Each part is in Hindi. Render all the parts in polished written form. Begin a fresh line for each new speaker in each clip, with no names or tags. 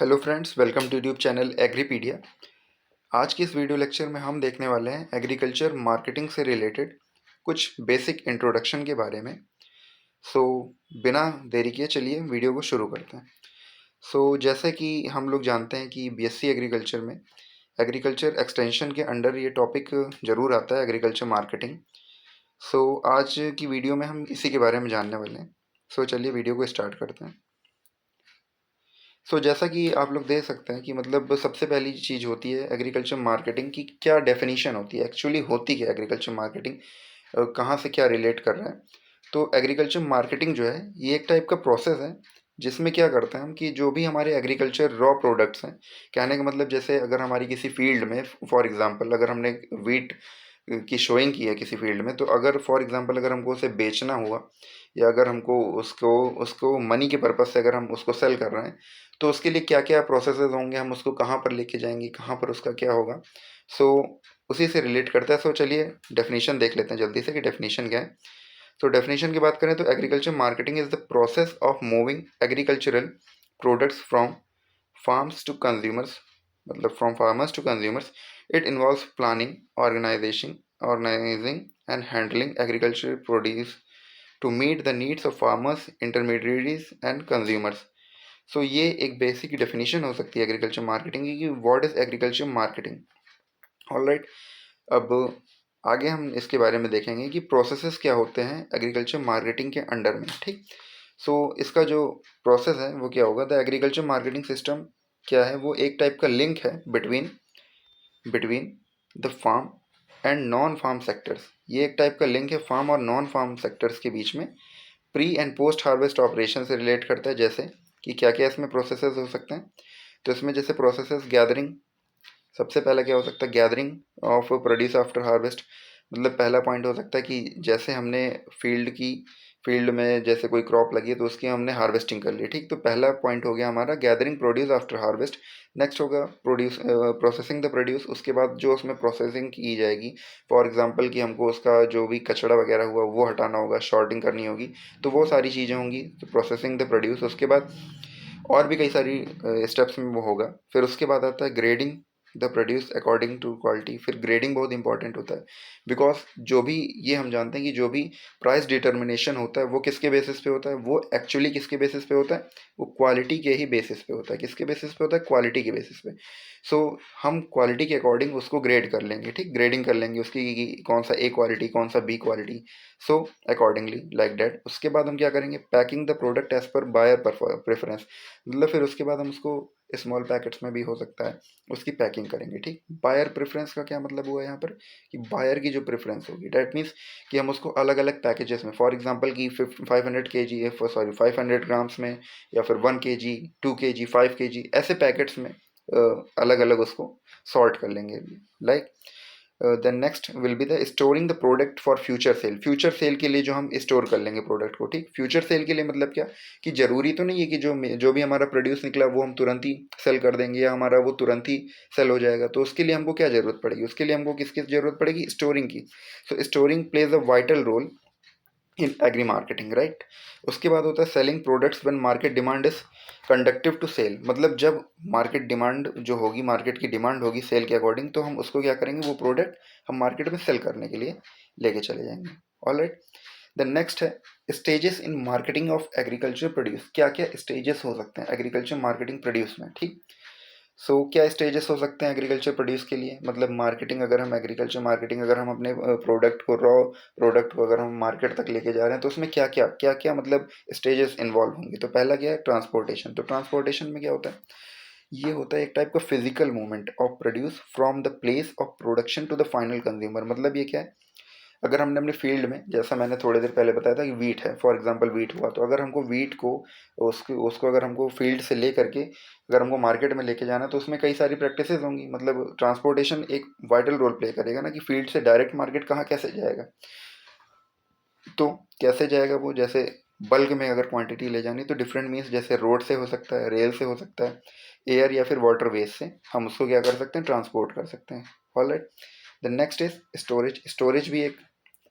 Hello friends, welcome to YouTube channel Agripedia. आज की इस वीडियो लेक्चर में हम देखने वाले हैं एग्रीकल्चर मार्केटिंग से रिलेटेड कुछ बेसिक इंट्रोडक्शन के बारे में। सो बिना देरी किए चलिए वीडियो को शुरू करते हैं। जैसे कि हम लोग जानते हैं कि बीएससी एग्रीकल्चर में एग्रीकल्चर एक्सटेंशन के अंडर ये टॉपिक ज़रूर आता है, एग्रीकल्चर मार्केटिंग। आज की वीडियो में हम इसी के बारे में जानने वाले हैं। चलिए वीडियो को स्टार्ट करते हैं। जैसा कि आप लोग देख सकते हैं कि मतलब सबसे पहली चीज़ होती है एग्रीकल्चर मार्केटिंग की क्या डेफिनेशन होती है, एक्चुअली होती क्या एग्रीकल्चर मार्केटिंग, कहाँ से क्या रिलेट कर रहा है। तो एग्रीकल्चर मार्केटिंग जो है ये एक टाइप का प्रोसेस है जिसमें क्या करते हैं हम कि जो भी हमारे एग्रीकल्चर रॉ प्रोडक्ट्स हैं, कहने का मतलब जैसे अगर हमारी किसी फील्ड में फॉर एग्जांपल अगर हमने वीट की शोइंग की है किसी फील्ड में, तो अगर फॉर एग्जांपल अगर हमको उसे बेचना हुआ या अगर हमको उसको उसको मनी के पर्पज़ से अगर हम उसको सेल कर रहे हैं, तो उसके लिए क्या क्या प्रोसेसेस होंगे, हम उसको कहाँ पर लेके जाएंगे, कहाँ पर उसका क्या होगा। सो उसी से रिलेट करता है। चलिए डेफिनेशन देख लेते हैं जल्दी से कि डेफिनेशन क्या है। डेफिनेशन की बात करें तो agriculture marketing is the process of moving agricultural products from farms to consumers, मतलब from farmers to consumers. It involves planning, organising and handling agriculture produce to meet the needs of farmers, intermediaries and consumers. ये एक बेसिक डेफिनेशन हो सकती है एग्रीकल्चर मार्केटिंग की, what is agriculture marketing. Alright, अब आगे हम इसके बारे में देखेंगे कि प्रोसेसेस क्या होते हैं एग्रीकल्चर मार्केटिंग के अंडर में। ठीक, इसका जो प्रोसेस है वो क्या होगा। द एग्रीकल्चर मार्केटिंग सिस्टम क्या है, वो एक टाइप का लिंक है between between the farm and non farm sectors. ये एक टाइप का लिंक है फार्म और नॉन फार्म सेक्टर्स के बीच में। Pre and post harvest operation से रिलेट करता है, जैसे कि क्या क्या इसमें प्रोसेसेस हो सकते हैं। तो इसमें जैसे प्रोसेसेस गैदरिंग, सबसे पहला क्या हो सकता है, gathering of produce after harvest. मतलब पहला पॉइंट हो सकता है कि जैसे हमने फील्ड में जैसे कोई क्रॉप लगी है तो उसकी हमने हार्वेस्टिंग कर ली। ठीक, तो पहला पॉइंट हो गया हमारा gathering produce after harvest. Next होगा प्रोसेसिंग द प्रोड्यूस। उसके बाद जो उसमें प्रोसेसिंग की जाएगी, फॉर एग्जांपल कि हमको उसका जो भी कचड़ा वगैरह हुआ वो हटाना होगा, शॉर्टिंग करनी होगी, तो वो सारी चीज़ें होंगी। तो प्रोसेसिंग द प्रोड्यूस, उसके बाद और भी कई सारी स्टेप्स में वो होगा। फिर उसके बाद आता है grading the produce according to quality. फिर ग्रेडिंग बहुत इंपॉर्टेंट होता है, बिकॉज जो भी ये हम जानते हैं कि जो भी प्राइस डिटर्मिनेशन होता है वो किसके बेसिस पे होता है, वो एक्चुअली किसके बेसिस पे होता है, वो क्वालिटी के ही बेसिस पे होता है। किसके बेसिस पे होता है, क्वालिटी के बेसिस पे। सो हम क्वालिटी के अकॉर्डिंग उसको ग्रेड कर लेंगे। ठीक, ग्रेडिंग कर लेंगे उसकी कि कौन सा ए क्वालिटी, कौन सा B quality. So accordingly like that. उसके बाद हम क्या करेंगे, packing the product as per buyer preference. मतलब फिर उसके बाद हम उसको स्मॉल पैकेट्स में भी हो सकता है उसकी पैकिंग करेंगे। ठीक, बायर प्रेफरेंस का क्या मतलब हुआ यहाँ पर कि बायर की जो प्रेफरेंस होगी, डैट मीन्स कि हम उसको अलग अलग पैकेजेस में, फॉर एग्जांपल की 500 kg, सॉरी 500 ग्राम्स में, या फिर 1 kg, 2 kg, 5 kg, ऐसे पैकेट्स में अलग अलग उसको सॉर्ट कर लेंगे। Like then next will be the storing the product for future sale. Future sale के लिए जो हम स्टोर कर लेंगे प्रोडक्ट को। ठीक, फ्यूचर सेल के लिए मतलब क्या कि जरूरी तो नहीं है कि जो भी हमारा प्रोड्यूस निकला वो हम तुरंत ही सेल कर देंगे या हमारा वो तुरंत ही सेल हो जाएगा। तो उसके लिए हमको क्या जरूरत पड़ेगी, उसके लिए हमको किसकी जरूरत पड़ेगी, स्टोरिंग की। Storing plays a vital role in agri marketing, right. उसके बाद होता है selling products when market demand is conductive to sale. मतलब जब मार्केट डिमांड जो होगी, मार्केट की डिमांड होगी सेल के अकॉर्डिंग, तो हम उसको क्या करेंगे, वो प्रोडक्ट हम मार्केट में सेल करने के लिए लेके चले जाएंगे। ऑलराइट, द नेक्स्ट है stages in marketing of agriculture produce. क्या क्या स्टेजेस हो सकते हैं एग्रीकल्चर मार्केटिंग प्रोड्यूस में। ठीक, क्या स्टेजेस हो सकते हैं एग्रीकल्चर प्रोड्यूस के लिए, मतलब मार्केटिंग, अगर हम एग्रीकल्चर मार्केटिंग अगर हम अपने प्रोडक्ट को, रॉ प्रोडक्ट को अगर हम मार्केट तक लेके जा रहे हैं, तो उसमें क्या क्या मतलब स्टेजेस इन्वॉल्व होंगे। तो पहला क्या है, ट्रांसपोर्टेशन। तो ट्रांसपोर्टेशन में क्या होता है, ये होता है एक टाइप का physical movement of produce from the place of production to the final consumer. मतलब ये क्या है, अगर हमने अपने फील्ड में, जैसा मैंने थोड़ी देर पहले बताया था कि वीट है, फॉर एग्जांपल वीट हुआ, तो अगर हमको वीट को उसको उसको अगर हमको फील्ड से ले करके अगर हमको मार्केट में लेके जाना है, तो उसमें कई सारी प्रैक्टिसेस होंगी। मतलब ट्रांसपोर्टेशन एक वाइटल रोल प्ले करेगा ना, कि फील्ड से डायरेक्ट मार्केट कहाँ कैसे जाएगा। तो कैसे जाएगा वो, जैसे बल्क में अगर क्वांटिटी ले जानी तो डिफरेंट मीन्स, जैसे रोड से हो सकता है, रेल से हो सकता है, एयर या फिर वाटर वेज से हम उसको क्या कर सकते हैं, ट्रांसपोर्ट कर सकते हैं। Alright, the next is storage. Storage भी एक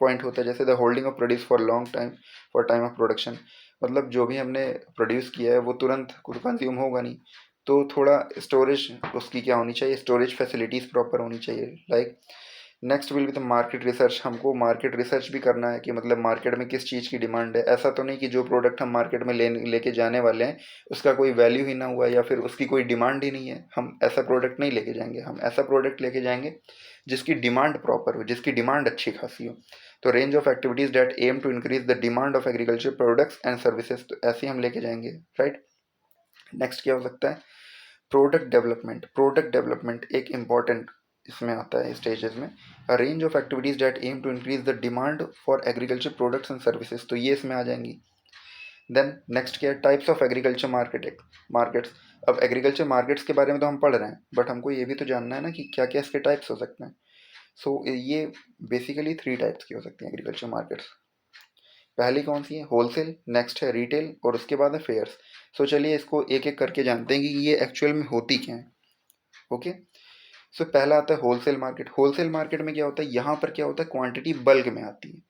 पॉइंट होता है, जैसे the holding of produce for long time, for time of production. मतलब जो भी हमने प्रोड्यूस किया है वो तुरंत कंज्यूम होगा नहीं, तो थोड़ा स्टोरेज उसकी क्या होनी चाहिए, स्टोरेज फैसिलिटीज़ प्रॉपर होनी चाहिए। Like next will be the market research, हमको मार्केट रिसर्च भी करना है कि मतलब मार्केट में किस चीज़ की डिमांड है। ऐसा तो नहीं कि जो प्रोडक्ट हम मार्केट में लेके जाने वाले हैं उसका कोई वैल्यू ही ना हुआ या फिर उसकी कोई डिमांड ही नहीं है, हम ऐसा प्रोडक्ट नहीं लेके जाएंगे। हम ऐसा प्रोडक्ट लेके जाएंगे जिसकी डिमांड प्रॉपर हो, जिसकी डिमांड अच्छी खासी हो। तो range of activities that aim to increase the demand of agriculture products and services, तो ऐसे हम लेके जाएंगे, राइट। नेक्स्ट क्या हो सकता है, प्रोडक्ट डेवलपमेंट। प्रोडक्ट डेवलपमेंट एक इम्पॉर्टेंट इसमें आता है स्टेजेस में। A range of activities that aim to increase the demand for agriculture products and services, तो ये इसमें आ जाएंगी। देन नेक्स्ट क्या है, टाइप्स ऑफ एग्रीकल्चर मार्केट्स। अब एग्रीकल्चर मार्केट्स के बारे में तो हम पढ़ रहे हैं, बट हमको ये भी तो जानना है ना कि क्या क्या इसके टाइप्स हो सकते हैं। सो ये बेसिकली 3 टाइप्स की हो सकती हैं एग्रीकल्चर मार्केट्स। पहली कौन सी है, होलसेल, नेक्स्ट है रिटेल और उसके बाद है फेयर्स। सो चलिए इसको एक एक करके जानते हैं कि ये एक्चुअल में होती क्या है। ओके। सो पहला आता है होलसेल मार्केट। होलसेल मार्केट में क्या होता है, यहाँ पर क्या होता है, क्वांटिटी बल्क में आती है,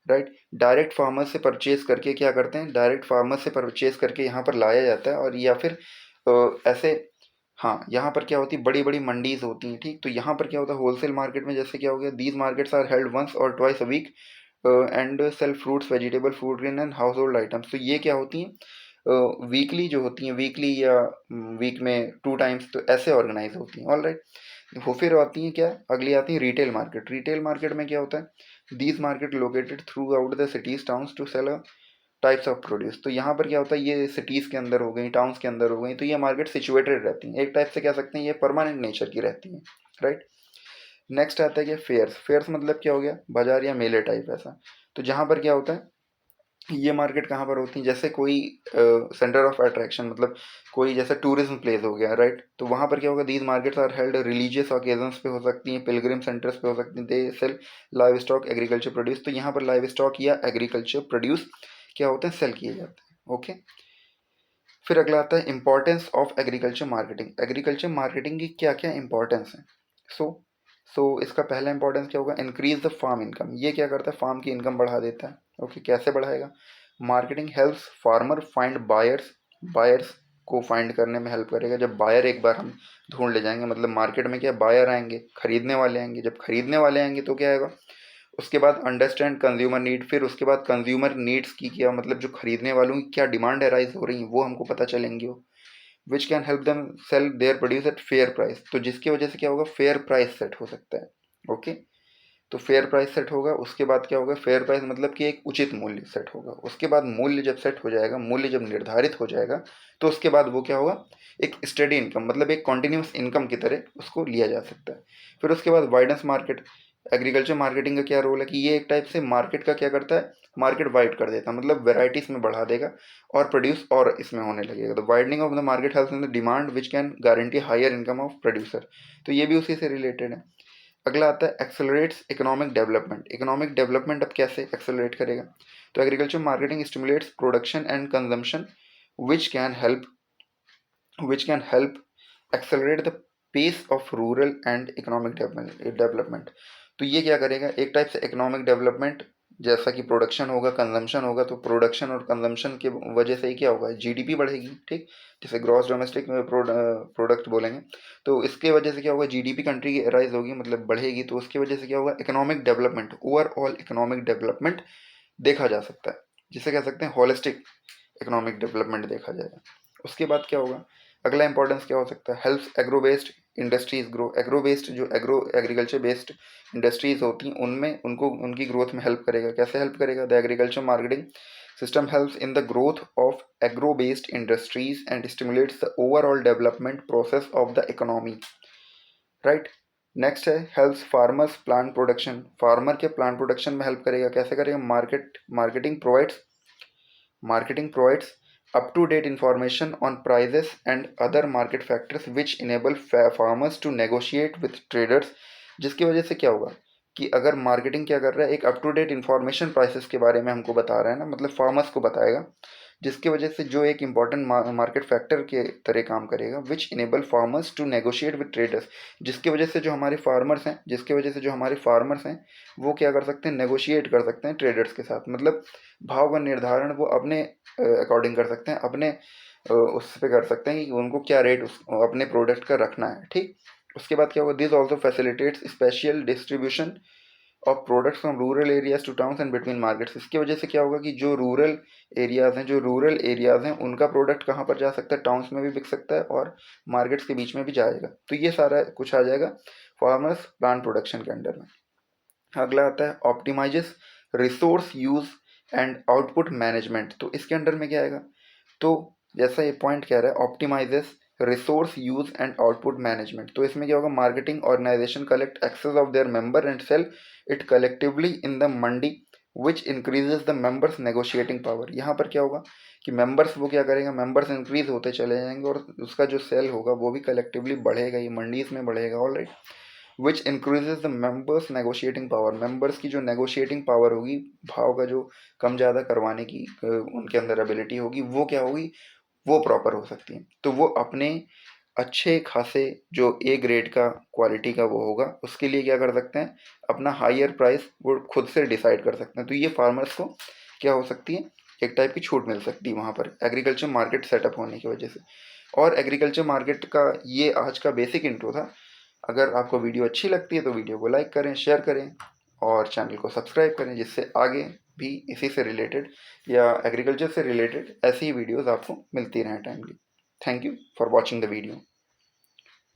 राइट। डायरेक्ट फार्मर से परचेज करके क्या करते हैं, डायरेक्ट फार्मर से परचेज करके यहाँ पर लाया जाता है, और या फिर ऐसे, हाँ, यहाँ पर क्या होती है, बड़ी बड़ी मंडीज होती हैं, ठीक। तो यहाँ पर क्या होता है होलसेल मार्केट में, जैसे क्या हो गया, these markets are held once or twice a week and sell fruits, vegetable, food grain and household items. तो ये क्या होती हैं, वीकली जो होती हैं, वीकली या वीक में 2 टाइम्स, तो ऐसे ऑर्गेनाइज होती हैं, ऑल राइट। वो फिर आती हैं क्या, अगली आती है रिटेल मार्केट। रिटेल मार्केट में क्या होता है, these market located throughout the cities towns to sell types of produce. तो यहाँ पर क्या होता है, ये सिटीज़ के अंदर हो गई, टाउन्स के अंदर हो गई, तो ये मार्केट सिचुएटेड रहती हैं, एक टाइप से कह सकते हैं ये परमानेंट नेचर की रहती हैं, राइट। नेक्स्ट आता है क्या, फेयर्स। फेयर्स मतलब क्या हो गया, बाजार या मेले टाइप ऐसा। तो जहाँ पर क्या होता है, ये मार्केट कहाँ पर होती है, जैसे कोई सेंटर ऑफ अट्रैक्शन, मतलब कोई जैसे टूरिज्म प्लेस हो गया, राइट। तो वहाँ पर क्या होगा, these markets are held religious occasions पे हो सकती हैं, पिलग्रिम सेंटर्स पे हो सकती हैं, they sell live stock agriculture produce. तो यहाँ पर लाइव स्टॉक या एग्रीकल्चर प्रोड्यूस क्या होते हैं, सेल किए जाते हैं, ओके। फिर अगला आता है importance of agriculture marketing. Agriculture marketing की क्या क्या इंपॉर्टेंस है। सो सो इसका पहला इंपॉर्टेंस क्या होगा, इंक्रीज द फार्म इनकम। ये क्या करता है, फार्म की इनकम बढ़ा देता है, ओके। कैसे बढ़ाएगा, marketing helps farmer find buyers. Buyers को फाइंड करने में हेल्प करेगा। जब बायर एक बार हम ढूंढ ले जाएंगे, मतलब मार्केट में क्या, बायर आएंगे, खरीदने वाले आएंगे। जब खरीदने वाले आएंगे तो क्या आएगा, उसके बाद अंडरस्टैंड कंज्यूमर नीड। फिर उसके बाद कंज्यूमर नीड्स की क्या, मतलब जो खरीदने वालों की क्या डिमांड अराइज हो रही है वो हमको पता चलेंगी वो, which can help them sell their produce at fair price. तो जिसकी वजह से क्या होगा, फेयर प्राइस सेट हो सकता है, ओके। तो फेयर प्राइस सेट होगा, उसके बाद क्या होगा, फेयर प्राइस मतलब कि एक उचित मूल्य सेट होगा। उसके बाद मूल्य जब सेट हो जाएगा, मूल्य जब निर्धारित हो जाएगा, तो उसके बाद वो क्या होगा, एक स्टडी इनकम, मतलब एक कॉन्टिन्यूस इनकम की तरह उसको लिया जा सकता है। फिर उसके बाद वाइडेंस मार्केट। एग्रीकल्चर मार्केटिंग का क्या रोल है कि ये एक टाइप से मार्केट का क्या करता है, मार्केट वाइड कर देता है, मतलब वेराइटीज में बढ़ा देगा और प्रोड्यूस और इसमें होने लगेगा। तो widening of the market helps in the demand which can guarantee higher income of producer. तो ये भी उसी से रिलेटेड है। अगला आता है accelerates economic development. Economic development अब कैसे एक्सेलरेट करेगा, तो agriculture marketing stimulates production and consumption which can help which can help accelerate the pace of rural and economic development। तो ये क्या करेगा, एक टाइप से इकोनॉमिक डेवलपमेंट, जैसा कि प्रोडक्शन होगा, कंजम्पशन होगा, तो प्रोडक्शन और कंजम्पशन के वजह से ही क्या होगा, जीडीपी बढ़ेगी, ठीक। जैसे ग्रॉस डोमेस्टिक प्रोडक्ट बोलेंगे, तो इसके वजह से क्या होगा, जीडीपी कंट्री की राइज होगी, मतलब बढ़ेगी, तो उसकी वजह से क्या होगा, economic development, overall economic development देखा जा सकता है, जिसे कह सकते हैं होलिस्टिक इकोनॉमिक डेवलपमेंट देखा जाएगा। उसके बाद क्या होगा, अगला इंपॉर्टेंस क्या हो सकता है, helps agro based industries grow. Agro based जो एग्रीकल्चर बेस्ड इंडस्ट्रीज होती हैं उनमें उनको उनकी ग्रोथ में हेल्प करेगा। कैसे हेल्प करेगा, the agriculture marketing system helps in the growth of agro based industries and stimulates the overall development process of the economy, right. Next है helps farmers plant production. Farmer के प्लांट प्रोडक्शन में हेल्प करेगा। कैसे करेगा, Marketing provides up-to-date information on prices and other market factors which enable farmers to negotiate with traders। जिसकी वजह से क्या होगा कि अगर मार्केटिंग क्या कर रहा है, एक up to date information prices के बारे में हमको बता रहा है ना, मतलब फार्मर्स को बताएगा, जिसकी वजह से जो एक इम्पॉर्टेंट मार्केट फैक्टर के तरह काम करेगा, which enable farmers to negotiate with traders. जिसकी वजह से जो हमारे फार्मर्स हैं, वो क्या कर सकते हैं, नेगोशिएट कर सकते हैं ट्रेडर्स के साथ, मतलब भाव का निर्धारण वो अपने अकॉर्डिंग कर सकते हैं, अपने उस पे कर सकते हैं कि उनको क्या रेट अपने प्रोडक्ट का रखना है, ठीक। उसके बाद क्या होगा, this also facilitates special distribution of products from rural areas two towns and between markets. इसकी वजह से क्या होगा कि जो रूरल एरियाज हैं उनका प्रोडक्ट कहाँ पर जा सकता है, टाउन्स में भी बिक सकता है और मार्केट्स के बीच में भी जाएगा। तो ये सारा कुछ आ जाएगा फार्मर्स प्लांट प्रोडक्शन के अंडर में। अगला आता है optimises resource use and output management. तो इसके अंडर में क्या आएगा, तो जैसा ये पॉइंट कह रहा है optimises resource use and output management, तो इसमें क्या होगा, marketing organisation collect excess of their member and sell it collectively in the mandi which increases the members negotiating power. यहाँ पर क्या होगा कि मेंबर्स वो क्या करेगा, मेंबर्स इंक्रीज होते चले जाएंगे और उसका जो सेल होगा वो भी कलेक्टिवली बढ़ेगा, ये मंडीज में बढ़ेगा। Alright, which increases the members negotiating power, members की जो नेगोशिएटिंग पावर होगी, भाव का जो कम ज़्यादा करवाने की उनके अंदर एबिलिटी होगी, वो क्या होगी, वो प्रॉपर हो सकती है। तो वो अपने अच्छे खासे जो ए ग्रेड का क्वालिटी का वो होगा, उसके लिए क्या कर सकते हैं, अपना हायर प्राइस वो खुद से डिसाइड कर सकते हैं। तो ये फार्मर्स को क्या हो सकती है, एक टाइप की छूट मिल सकती है वहाँ पर एग्रीकल्चर मार्केट सेटअप होने की वजह से। और एग्रीकल्चर मार्केट का ये आज का बेसिक इंट्रो था। अगर आपको वीडियो अच्छी लगती है तो वीडियो को लाइक करें, शेयर करें और चैनल को सब्सक्राइब करें, जिससे आगे भी इसी से रिलेटेड या एग्रीकल्चर से रिलेटेड ऐसी ही वीडियोस आपको मिलती रहें timely. Thank you for watching the video.